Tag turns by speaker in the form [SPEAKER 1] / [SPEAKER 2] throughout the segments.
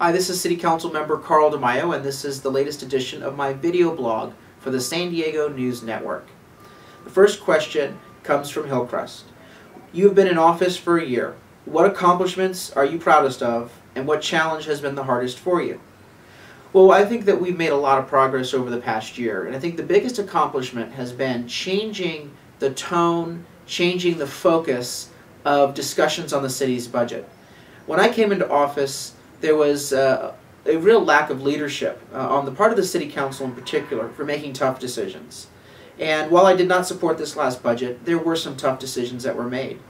[SPEAKER 1] Hi, this is City Council member Carl DeMaio, and this is the latest edition of my video blog for the San Diego News Network. The first question comes from Hillcrest. You have been in office for a year. What accomplishments are you proudest of, and what challenge has been the hardest for you? Well, I think that we've made a lot of progress over the past year, and I think the biggest accomplishment has been changing the tone, changing the focus of discussions on the city's budget. When I came into office, there was a real lack of leadership on the part of the City Council in particular for making tough decisions. And while I did not support this last budget, there were some tough decisions that were made.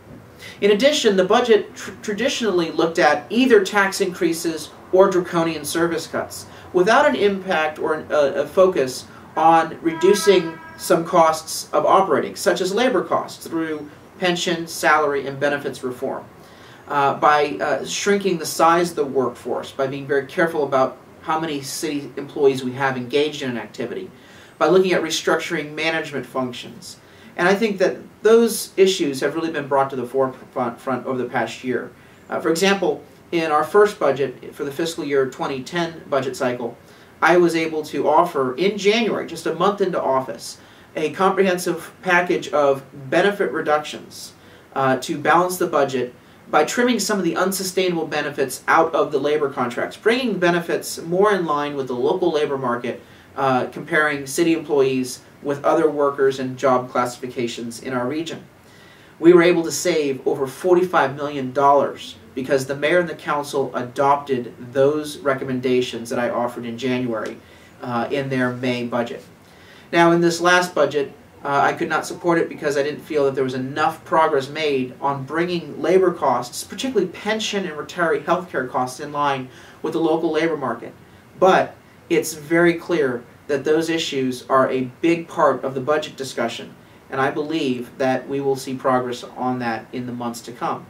[SPEAKER 1] In addition, the budget traditionally looked at either tax increases or draconian service cuts, without an impact or a focus on reducing some costs of operating, such as labor costs, through pension, salary, and benefits reform. By shrinking the size of the workforce, by being very careful about how many city employees we have engaged in an activity, by looking at restructuring management functions. And I think that those issues have really been brought to the forefront over the past year. For example, in our first budget for the fiscal year 2010 budget cycle, I was able to offer in January, just a month into office, a comprehensive package of benefit reductions to balance the budget by trimming some of the unsustainable benefits out of the labor contracts, bringing benefits more in line with the local labor market, comparing city employees with other workers and job classifications in our region. We were able to save over $45 million because the mayor and the council adopted those recommendations that I offered in January in their May budget. Now, in this last budget, I could not support it because I didn't feel that there was enough progress made on bringing labor costs, particularly pension and retiree health care costs, in line with the local labor market. But it's very clear that those issues are a big part of the budget discussion, and I believe that we will see progress on that in the months to come.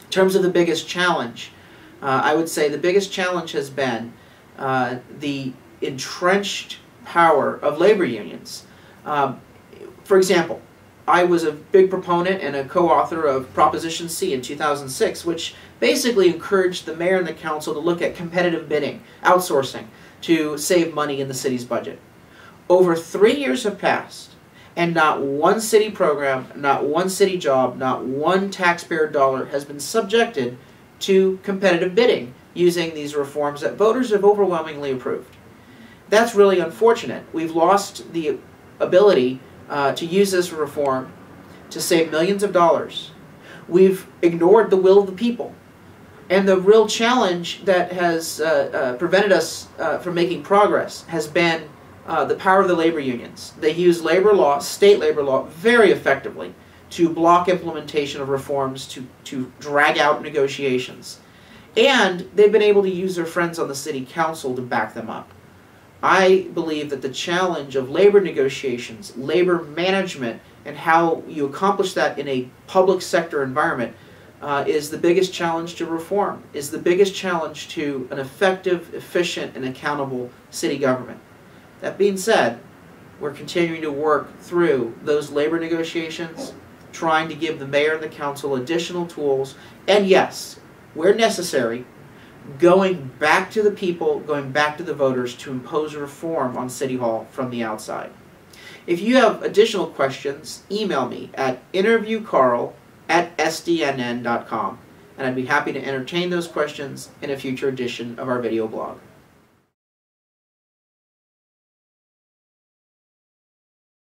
[SPEAKER 1] In terms of the biggest challenge, I would say the biggest challenge has been the entrenched power of labor unions. For example, I was a big proponent and a co-author of Proposition C in 2006, which basically encouraged the mayor and the council to look at competitive bidding, outsourcing, to save money in the city's budget. Over 3 years have passed, and not one city program, not one city job, not one taxpayer dollar has been subjected to competitive bidding using these reforms that voters have overwhelmingly approved. That's really unfortunate. We've lost the ability to use this reform to save millions of dollars. We've ignored the will of the people. And the real challenge that has prevented us from making progress has been the power of the labor unions. They use labor law, state labor law, very effectively to block implementation of reforms, to drag out negotiations. And they've been able to use their friends on the city council to back them up. I believe that the challenge of labor negotiations, labor management, and how you accomplish that in a public sector environment is the biggest challenge to reform, is the biggest challenge to an effective, efficient, and accountable city government. That being said, we're continuing to work through those labor negotiations, trying to give the mayor and the council additional tools, and yes, where necessary, going back to the people, going back to the voters to impose reform on City Hall from the outside. If you have additional questions, email me at interviewcarl@sdnn.com, and I'd be happy to entertain those questions in a future edition of our video blog.